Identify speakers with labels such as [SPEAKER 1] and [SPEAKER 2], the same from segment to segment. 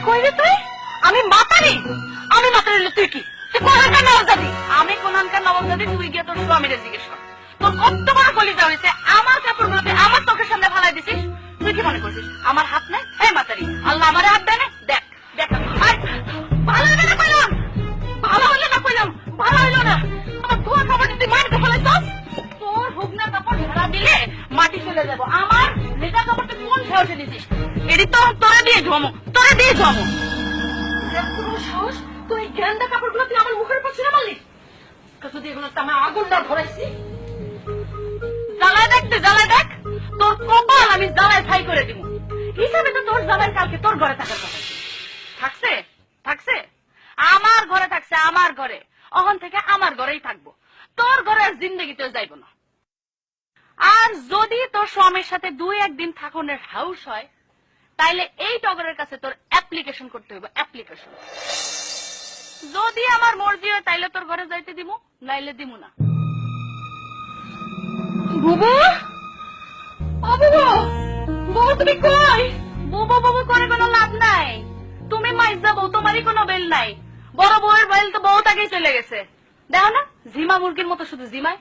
[SPEAKER 1] কইলি তুই? আমি মাতারি? আমি মাতারি হলে তুই কি? তুই কোনখানকার নবাবজাদি? আমি কোনখানকার নবাবজাদি? তুই গিয়ে তোর স্বামীরে জিজ্ঞেস কর। তোর কত বড় কলিজা হয়েছে, আমার কাপড়গুলো তুই আমার চোখের সামনে ফালাই দিছিস। তুই কি মনে করছিস আমার হাত নেই? এই মাতারি, আল্লাহ আমার হাত দেয় না? দেখ দেখ, ভালো হইলো না কইলাম, ভালো হইলো না কইলাম, ভালো হইলো না। আমার ধোয়া কাপড় তুই মাটিতে ফেলাইছস। তোর হুগনা কাপড় ঝাড়া দিলে মাটি চলে যাব। আমার লেটা কাপড় তুই কোন সাহসে দিছিস? এটি তো তোরা দিয়ে ধমো, তোরা দিয়ে ধমো। সাহস তুই গেন্দা কাপড়গুলো তুই আমার মুখের উপর ছিঁড়ে মারলি? যদি এগুলো আমার আগুন না ধরাইছি, জ্বালায় দেখ, তুই জ্বালায় দেখ, তোর কপাল আমি জ্বালায় ছাই করে দিব। হিসাবে তো তোর জ্বালায় কালকে তোর ঘরে থাকার কথা থাকছে, থাকছে আমার ঘরে, থাকছে আমার ঘরে। অহন থেকে আমার ঘরেই থাকবো, তোর ঘরে আর জিন্দগিতেও যাইব না। আর যদি তোর স্বামীর সাথে 2-1 দিন থাকনের হাউস হয়, তাইলে এই টগরের কাছে তোর অ্যাপ্লিকেশন করতে হইব, অ্যাপ্লিকেশন। যদি আমার মর্জি হয় তাইলে তোর ঘরে যাইতে দিমু, নাইলে দিমু না। বুবু, বুবু, বুবু তুমি কই? বুবু বুবু করে কোনো লাভ নাই। তুমি মাইজ যাবো, তোমারই কোনো বেল নাই। বড় বউয়ের বেল তো বহুত আগেই চলে গেছে। দেখো না ঝিমা মুরগির মতো শুধু জিমায়।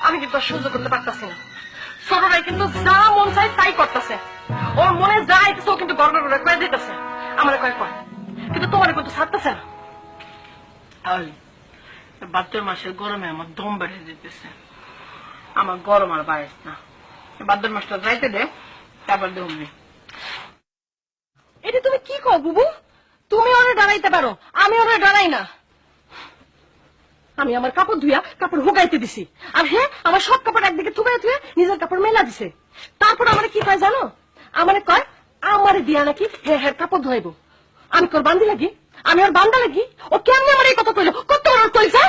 [SPEAKER 1] আমি কিন্তু সহ্য করতে পারতাছি না। ছোটরাই কিন্তু যা মন চাই তাই করতেছে। ওর মনে যা আইতেছে ও কিন্তু গড়গড় করে কয়ে দিতেছে, আমার কয়ে কয়, কিন্তু তোমার কিন্তু ছাড়তেছে না।
[SPEAKER 2] ভাদ্র মাসের গরমে আমার দম বেড়ে যেতেছে। আমার গরম আর বাইস না। ভাদ্র মাসটা যাইতে দে, তারপর দমবি।
[SPEAKER 1] এটা তুমি কি কও বুবু? তুমি ওরে দাঁড়াইতে পারো, আমি ওরে দাঁড়াই না। আমি আমার কাপড় ধুইয়া কাপড় হুগাইতে দিছি, আর হ্যাঁ আমার সব কাপড় একদিকে থুবাই থুয়ে নিজের কাপড় মেলা দিছে। তারপর আমার কি কয় জানো? আমারে কয় আমারে দিয়া নাকি হ্যাঁ হ্যাঁ কাপড় ধোয়াইবো। আমি তোর বান্ধি লাগি? আমি ওর বান্ধা লাগি? ও কেমনি আমার এই কথা কইলো? কত ওর কইছে?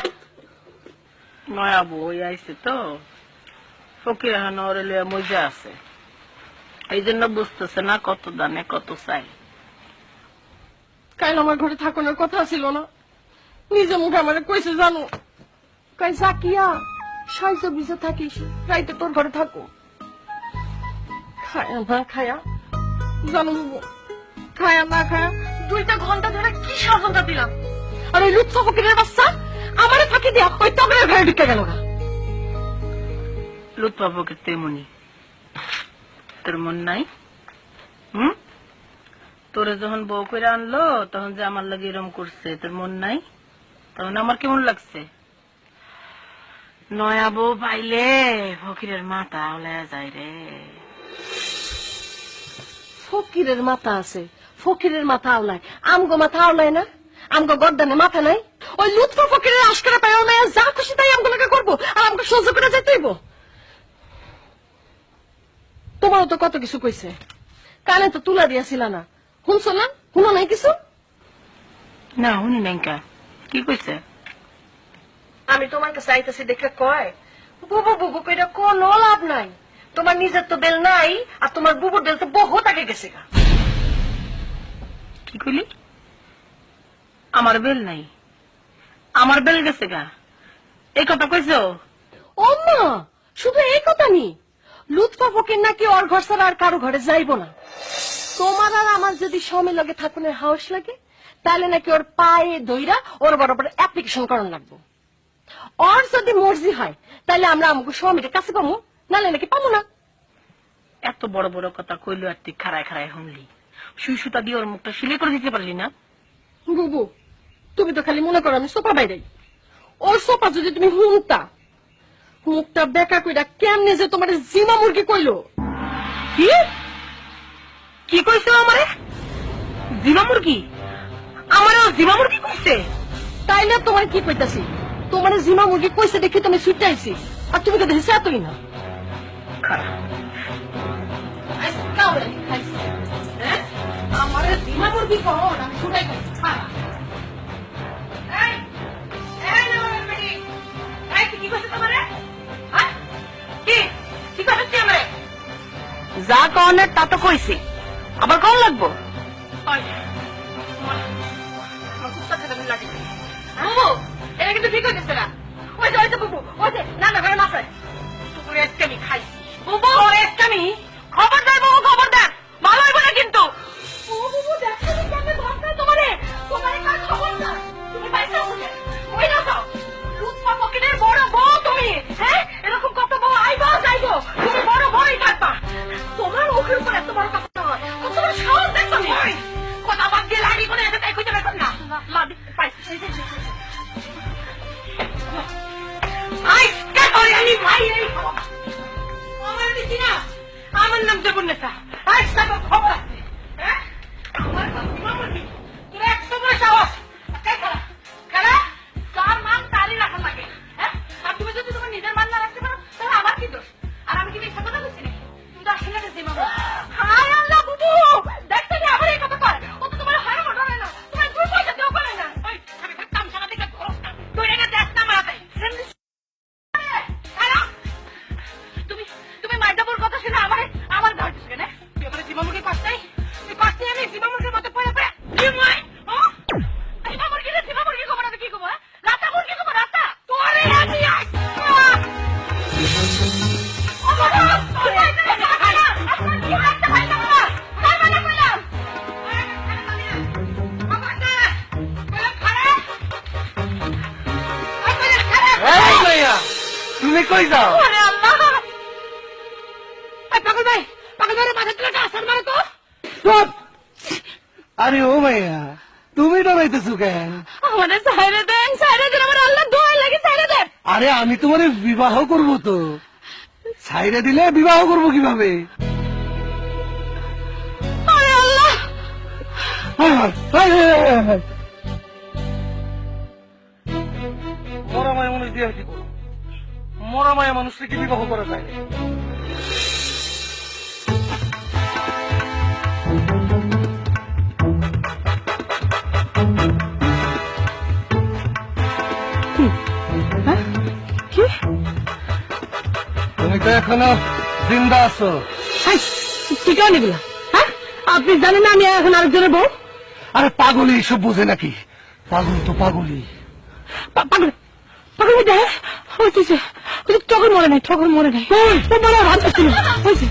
[SPEAKER 2] নয়া বই আইছে তো, ফকির এখন ওরে লিয়া মজা আছে, এই জন্য বুঝতেছে না কত দানে কত চাই।
[SPEAKER 1] কাল আমার ঘরে থাকানোর কথা ছিল না, নিজে মুখে আমারে কইছে জানো? কই জাকিয়া সাইজে বুঝে থাকিস, রাইতে তোর ঘরে থাকো। খায়া না খায়া জানো বুবু, খায়া না খায়া 2টা ঘন্টা ধরে কি ষড়যন্ত্র দিলাম। আর ওই লুৎফা ফকিরের বাচ্চা আমারে ফাঁকি দিয়া ওই টগরের ঘরে ঢুকে গেল না।
[SPEAKER 2] লুৎফা ফকির তেমনি, তোর মন নাই? তোরে যখন বউ করে আনলো তখন যে আমার লাগে এরম করছে, তোর মন নাই? তখন আমার কেমন লাগছে? নয়া বউ পাইলে ফকিরের মাথা আওলায় যায় রে।
[SPEAKER 1] ফকিরের মাথা আছে, ফকিরের মাথা আওলায়, আমগো মাথা আওলায় না? আমগো গর্দানে মাথা নাই? ওই লুৎফা ফকিরের আশকারা পায় ওর মেয়ে যা খুশি তাই আমগুলোকে করবো, আর আমাকে সহ্য করে যেতে হইব। তোমারও তো কত কিছু কইছে, কানে তো তুলা দিয়াছিল না, শুনছো না? শুনো নাই কিছু?
[SPEAKER 2] না শুনি নাই। কি কইছে?
[SPEAKER 1] আমি তোমার কাছে আইতেছি দেখে কয় বুবু বুবু কইরা কোনো লাভ নাই, তোমার নিজের তো বেল নাই, আর তোমার বুবুর বেল তো বহুত আগে গেছে গা।
[SPEAKER 2] কি কইলি? আমার বেল নাই? আমার বেল গেছে গা, এই কথা কইছো?
[SPEAKER 1] ও মা, শুধু এই কথা নি, লুৎফা ফকির নাকি ওর ঘর ছাড়া আর কারো ঘরে যাইব না। তোমার আর আমার যদি স্বামীর লগে থাকুনের হাউস লাগে, তাহলে নাকি ওর পায়ে দইরা ওর বরাবর অ্যাপ্লিকেশন করানো লাগবো। ওর যদি মর্জি হয় তাহলে আমরা আমাকে স্বামীর কাছে পাবো, নাহলে নাকি পাবো না।
[SPEAKER 2] এত বড় বড় কথা কইলো আর তুই খাড়ায় খাড়ায় শুনলি, সুই সুতা দিয়ে ওর মুখটা সিলাই করে দিতে পারলি না?
[SPEAKER 1] বুবু তুমি তো খালি মনে করো আমি সোফা বাইরে, ওর সোফা যদি তুমি হুমতা, মুখটা বেকা কইরা কেমনে যে তোমার জিমা মুরগি কইলো।
[SPEAKER 2] কি কি কইছো আমারে? জিমা মুরগি? আমার জিমা মুরগি কইছে?
[SPEAKER 1] তাইলে তোমার কি কইতাছি, তোমার জিমা মুরগি কইছে দেখি তুমি ছুটাইছি, আর তুমি তো দেখছি এতই না। আমার জিমা মুরগি কখন আমি ছুটাই খাইছি।
[SPEAKER 2] যা কনের তা তো কইছি, আবার কন লাগবো?
[SPEAKER 1] এটা কিন্তু ঠিক হইতেছে না। ওই যে বুবু, ওই যে না না ঘরে মাছ বুন্নেসা আজকে তো খবর আছে হ্যাঁ আমার সীমা বলবি তুই 100 বড় সাহস খেলা খেলা তার মান তারই রাখা লাগে হ্যাঁ আর তুমি যদি তোমার নিজের মান না রাখতে পারো তাহলে আমার কি দোষ আর আমি কি মিথ্যা কথা বলছি নাকি তুমি তো আসলে সীমা বল হায় আল্লাহ বুবু দেখতে যে আমার এই কথা কর ও তো তোমার হায় মনে হয় না তোমার দুই পয়সা দেও পারে না ওই আমি থাকতাম সারা দিকে তুই এটা দেখ না মারাতে তুমি মাইদাপুর কথা শুনে আমার ঘর ঢুকে না তুই ওখানে জীবামুখী কষ্টাই তুই কষ্টাই আমি জীবামুখীর মতো পড়ে পড়ে কি নয় জীবামুখী খবর আমি কি খবর রাতা মুরগি খবর রাতা তোরে আমি
[SPEAKER 3] তুমি কই যাও? আরে ও মাইয়া, তুমি ডরাইতেছো কেন? আরে আমি তোমার বিবাহ করব তো, ছাইরে দিলে বিবাহ করব কিভাবে? মরা মায়া মানুষ দিয়ে কি করবো? মরা মায়া মানুষকে কি বিবাহ করা যায়? তুমি তো এখনো জিন্দা আছো।
[SPEAKER 2] ঠিক আছে এগুলা, হ্যাঁ? আপনি জানেন না আমি এখন আরেকজনের বউ?
[SPEAKER 3] আরে পাগলি এইসব বোঝে নাকি? পাগল তো পাগলি।
[SPEAKER 2] পাগল পাগল দেখ হয়েছে, ঠকর মরে নাই, ঠকর মরে নাই, মনে ভাত ছিল হয়েছে।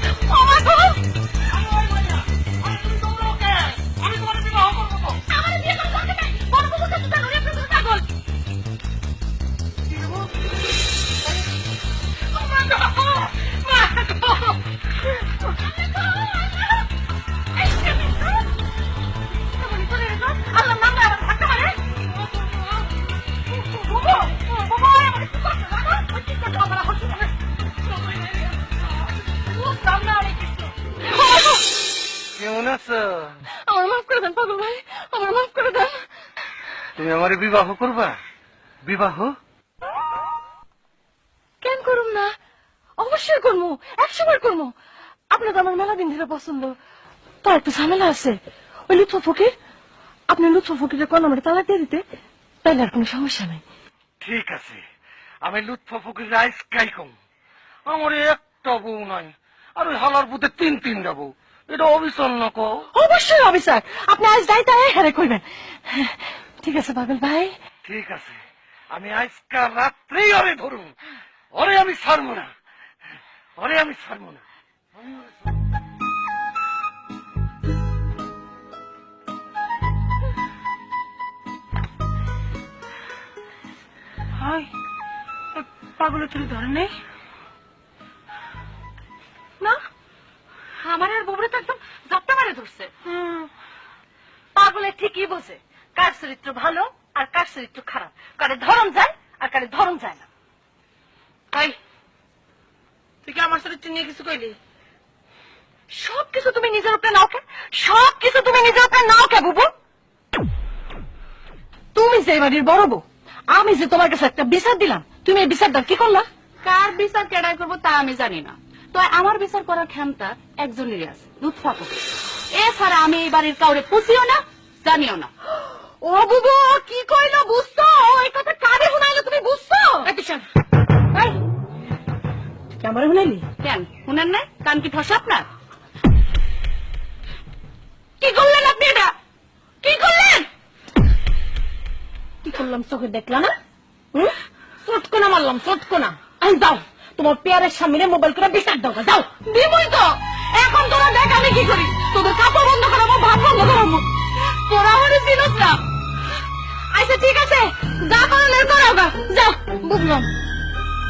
[SPEAKER 3] কেমন আছো?
[SPEAKER 2] আমার মাফ করে দেন পাগল ভাই, আমার মাফ করে দেন।
[SPEAKER 3] তুমি আমার বিবাহ করবা? বিবাহ
[SPEAKER 2] কেন করুম না? অবশ্যই করবো, 100 বার করবো। আপনার তো আমার মেলা দিন ধরে পছন্দ, তার একটু ঝামেলা আছে। ওই লুৎফ ফকির, আপনি লুৎফ ফকিরের কোন আমার তালাক দিয়ে দিতে, তাইলে আর কোনো সমস্যা নাই।
[SPEAKER 3] ঠিক আছে, আমি লুৎফ ফকির আইসকাই কম। আমার একটা বউ নাই, আর ওই হালার বুতে 3 যাবো। এটা অবিচন্ন কও।
[SPEAKER 2] অবশ্যই হবে স্যার, আপনি আজ যাই তাই হেরে করবেন। ঠিক আছে পাগল ভাই।
[SPEAKER 3] ঠিক আছে, আমি আজকা রাত্রেই ওরে ধরুন। ওরে আমি ছাড়বো না, ওরে আমি ছাড়বো না।
[SPEAKER 2] হাই, পাগলের তুই ধরে নেই
[SPEAKER 1] না আমার আর বউরে তো একদম জপ্তা মারে ধরছে। পাগলে ঠিকই বোঝে কার চরিত্র ভালো আর কার চরিত্র খারাপ, কারে ধরন যায় আর কারে ধরন যায় না।
[SPEAKER 2] তাই তুই কি আমার চরিত্র নিয়ে কিছু কইলি?
[SPEAKER 1] সবকিছু তুমি নিজের উপরে নাও কে, সবকিছু তুমি নিজের উপরে নাও কে বুবু।
[SPEAKER 2] তুমি যে বাড়ির বড় বউ, আমি যে তোমার কাছে একটা বিচার দিলাম, তুমি এই বিচারটা কি করলা?
[SPEAKER 1] কার বিচার কেডাই করবো তা আমি জানি না, তো আমার বিচার করার ক্ষমতা একজনেরই আছে, লুৎফা ফকির। এছাড়া আমি এই বাড়ির কাউরে পুষিও না, জানিও না।
[SPEAKER 2] ও বুবু কি কইলো বুঝছো? এই কথা কারে শুনাইলো তুমি বুঝছো? ক্যামেরা শুনাইলি?
[SPEAKER 1] কেন শুনেন না? কান কি ঠসা আপনার?
[SPEAKER 2] কি করলেন আপনি? এটা কি করলেন? কি করলাম চোখে দেখলা না? চটকোনা মারলাম, চটকোনা। যাও তোমার পেয়ারের সামনে মোবাইল করে বিচার দাও, যাও।
[SPEAKER 1] দিবই তো, এখন তোরা দেখ আমি কি করি। তোদের কাপড় বন্ধ করাবো, ভাত বন্ধ করাবো, তোরা আমার চিনস না।
[SPEAKER 2] আচ্ছা ঠিক আছে, যা করার করাও গা, যাও। বুঝলাম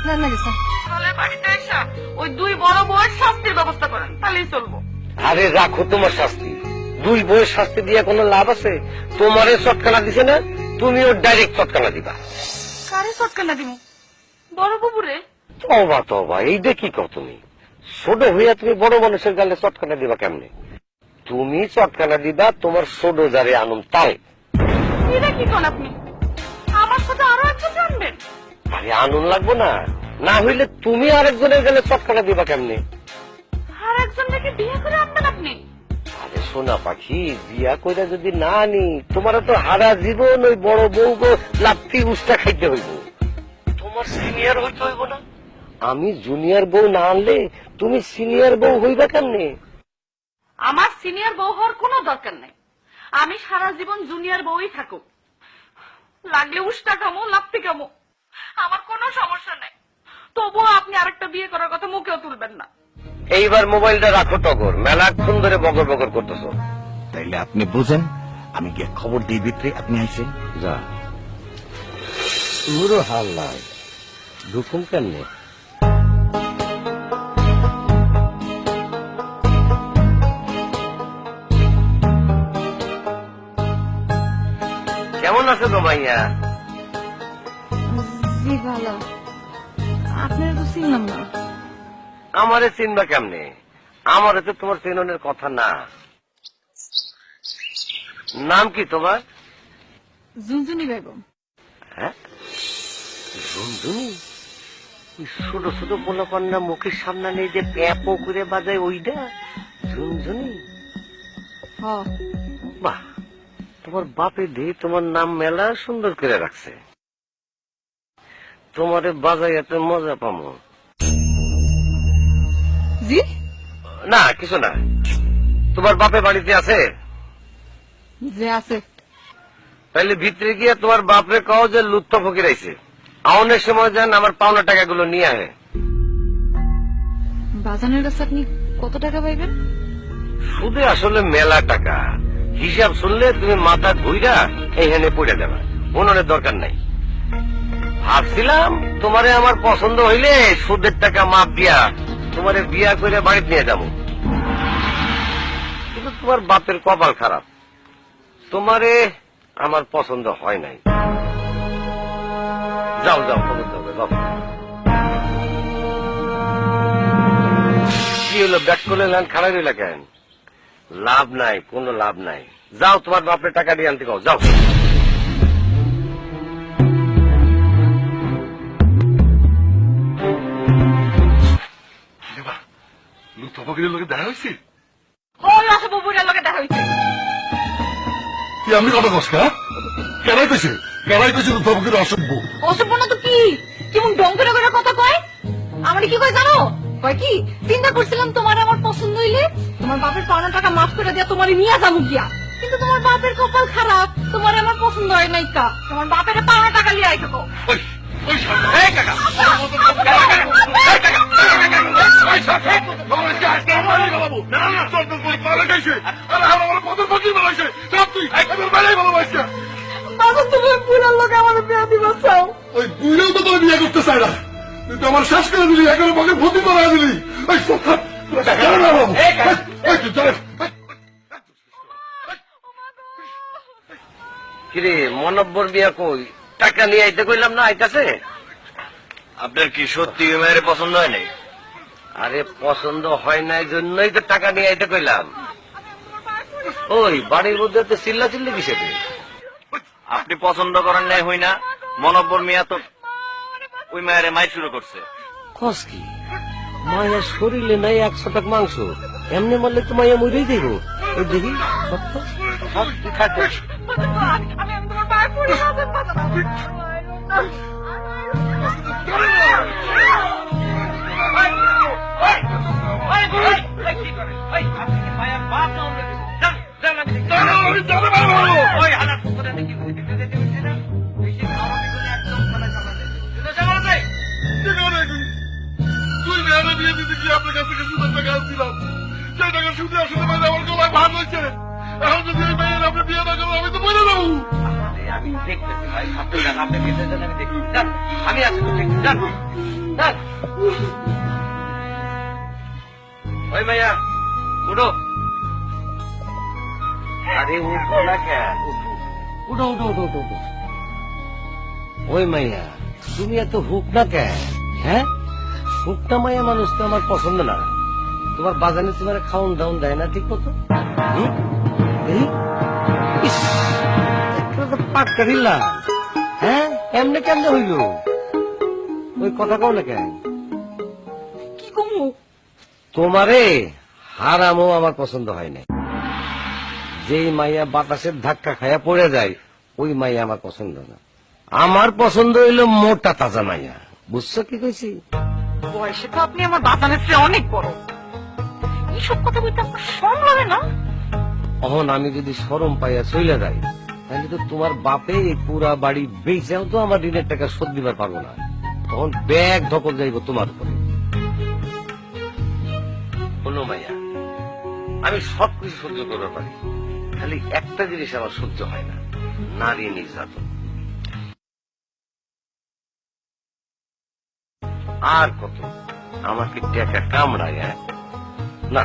[SPEAKER 2] রান্না গেছে।
[SPEAKER 1] তাহলে বাড়িতে এসা ওই দুই বড় বউয়ের শাস্তির ব্যবস্থা করেন, তাহলেই চলবো।
[SPEAKER 3] আরে রাখো তোমার শাস্তি, 2 বউয়ের শাস্তি দিয়ে কোনো লাভ আছে? তোমারে চটকানা দিছে না, তুমিও ডাইরেক্ট চটকানা দিবা।
[SPEAKER 1] কারে চটকানা দিব? বড় বুবুরে।
[SPEAKER 3] তবা তবা, এইটা কি কও তুমি?
[SPEAKER 4] ছোট হইয়া তুমি বড় মানুষের গালে চটকানা দিবা কেমনে? তুমি চটকানা দিবা তোমার ছোট যারে আনুম তাই।
[SPEAKER 1] এটা কি কোন আপনি আমার সাথে আরো একজন জানবেন?
[SPEAKER 4] আরে আনুন লাগবো না, না হইলে তুমি আরেকজনের গালে চটকানা দিবা কেমনে?
[SPEAKER 1] আর একজনকে বিয়ে করে আনবেন আপনি?
[SPEAKER 4] আরে সোনা পাখি, বিয়া কইরা যদি না আনি তোমার তো হারা জীবন ওই বড় বউ লাপ্তি উস্তা খাইতে হইব। তোমার সিনিয়র হইতে হইব না? আমি জুনিয়র বউ না আনলে তুমি সিনিয়র বউ হইবা কেমনে?
[SPEAKER 1] আমার সিনিয়র বউ হওয়ার কোনো দরকার নেই, আমি সারা জীবন জুনিয়র বউই থাকুক। লাগলে উষ্টা খামো, লাপ্তি খামো, আমার কোনো সমস্যা নেই। তবুও আপনি আরেকটা বিয়ে করার কথা মুখেও তুলবেন না।
[SPEAKER 4] এইবার মোবাইলটা রাখো টগর, মেলাক্ষণ ধরে বগর বগর করতেছো।
[SPEAKER 5] তাইলে আপনি বুঝেন, আমি গিয়ে খবর দিই ভিতরে, আপনি আইসেন।
[SPEAKER 4] যা পুরো হাল নাই, ঢুকুম কেমনে? কেমন আছো গো মাইয়া?
[SPEAKER 2] জি ভালো। আপনারা তো চিনলাম না।
[SPEAKER 4] আমারে চিনবা কেমনে? আমারে তো তোমার চিননের কথা না। নাম কি তোমার?
[SPEAKER 2] জুনজুনি বেগম।
[SPEAKER 4] হ্যাঁ, ঝুনঝুনি? ছোট ছোট পোলাপান্না মুখের সামনে নেই যে প্যাপো করে বাজায় ওইটা ঝুনঝুনি?
[SPEAKER 2] হ,
[SPEAKER 4] বাহ, তোমার বাপে দিয়ে তোমার নাম মেলা সুন্দর করে রাখছে। তোমারে বাজাই এত মজা পামো।
[SPEAKER 2] জি
[SPEAKER 4] না কিছু না। তোমার বাপে বাড়িতে আছে?
[SPEAKER 2] যে আছে।
[SPEAKER 4] তাহলে ভিতরে গিয়ে তোমার বাপরে কও যে লুৎফা ফকির আইছে, আউনের সময় যান আমার পাওনা টাকাগুলো নিয়ে আয়।
[SPEAKER 2] বাজানের কাছে আপনি কত টাকা পাইবেন?
[SPEAKER 4] সুদে আসলে মেলা টাকা, হিসাব শুনলে তুমি মাথা ধুইরা এইখানে পড়ে দেবা, মনের দরকার নাই। ভাবছিলাম তোমারে আমার পছন্দ হইলে সুদের টাকা মাপ দিয়া তোমারে বিয়া করে বাড়িতে নিয়ে যাবো, কিন্তু তোমার বাপের কপাল খারাপ, তোমারে আমার পছন্দ হয় নাই। যাও যাও, খবর দাও যাও। কি হলো, ব্যাক করলে লাইন খারাপ হইলা কেন? লাভ নাই, কোনো লাভ নাই। যাও তোমার বাপের টাকা দিয়ে আনতে কও, যাও।
[SPEAKER 3] লুৎফা ফকিরের লোকে দেখা হয়েছে?
[SPEAKER 1] ওই আসো বুবুরের লোকে দেখা হয়েছে।
[SPEAKER 3] কি আমি কথা কস না? কেনাই পেয়েছে লুৎফা ফকির অসভ্য।
[SPEAKER 2] অসভ্য না তো কি, কেমন ডং করে করে কথা কয়। আমার কি কয় জানো? কয় কি, চিন্তা করছিলাম তোমার আমার পছন্দ হইলে তোমার বাপের পাওনা টাকা মাফ করে দিয়া তোমার নিয়ে যাবো গিয়া, কিন্তু তোমার বাপের কপাল খারাপ, তোমার আমার পছন্দ হয় নাই কা, তোমার বাপের পাওনা টাকা লিয়ে আইতো। তুমি পুরার লোক আমার বিয়ে দিবা চাও?
[SPEAKER 3] ওই বুড়েও তো তোর বিয়ে করতে চায় না, তুই তো আমার শেষ করে দিলি, একেবারে পকেট ভর্তি করা দিলি।
[SPEAKER 4] কিরে মনব্বর বিয়া কই? টাকা নিয়ে আইতে কইলাম না, আইতাছে?
[SPEAKER 5] আপনার কি সত্যি মেয়ের পছন্দ হয় নাই?
[SPEAKER 4] আরে পছন্দ হয় নাই জন্যই তো টাকা নিয়ে আইতে কইলাম। ওই বাড়ির মধ্যে তো চিল্লা চিল্লি কিসে?
[SPEAKER 5] আপনি পছন্দ করেন নাই হই না, মনব্বর মিয়া তো ওই মেয়ের মাই শুরু করছে।
[SPEAKER 4] কস কি? মায়ের শরীরে নাই 100 টাকা মাংস, এমনি মারলে তো মাইয়া মরেই দেব। ওই দেখি সত্য সব থাকে।
[SPEAKER 1] আমি তোমার পায়ে পড়ি, বাজার বাজার।
[SPEAKER 3] তুই মেয়েরা বিয়ে দিতে গিয়ে আপনার কাছ থেকে সুদের টাকা আনছিলাম, সেই টাকা সুদে আসলে মানে আমার গলায় ভাত হয়েছে। এখন যদি ওই মেয়ের আপনি বিয়ে না করেন আমি তো বলে দেবো।
[SPEAKER 4] আমি দেখতেছি ভাই, আপনি যান, আপনি ভিতরে যান, আমি দেখি। যান, আমি আছি তো, দেখি। যান যান। ওই ভাইয়া উঠো। আরে উঠো না কেন? উঠো উঠো উঠো উঠো উঠো। ওই মাইয়া তুমি এত হুক না কেন? হ্যাঁ, হুকটা মাইয়া মানুষ তো আমার পছন্দ না। তোমার বাজানে তোমার খাওন দাওন দেয় না ঠিক মতো? হুম? এই? ইস, একটা তো পাক্কা দিলাম। হ্যাঁ, এমনি কেমনে হইল? ওই কথা কও না কেন?
[SPEAKER 2] কি কমু?
[SPEAKER 4] তোমারে হারামও আমার পছন্দ হয় না। যেই মাইয়া বাতাসের ধাক্কা খায়া পড়ে যায় ওই মাইয়া আমার পছন্দ না। আমার পছন্দ হইলো মোটা তাজা মাইয়া। বুঝছো কি কইছি?
[SPEAKER 1] বয়সে তো আপনি আমার বাজানের চেয়ে অনেক বড়। এইসব কথা বলতে আপনার শরম লাগে না?
[SPEAKER 4] অহন আমি যদি শরম পাইয়া চলে যাই তাহলে তো তোমার বাপে এই পুরা বাড়ি বেচাও তো আমার ঋণের টাকা শোধ দিবার পারবো না। তখন ব্যাগ ধকল যাইব তোমার উপরে। শোনো মাইয়া, আমি সবকিছু সহ্য করতে পারি, খালি একটা জিনিস আমার সহ্য হয় না, নারী নির্যাতন। আর কত আমাকে টাকা কামড়ায়? না,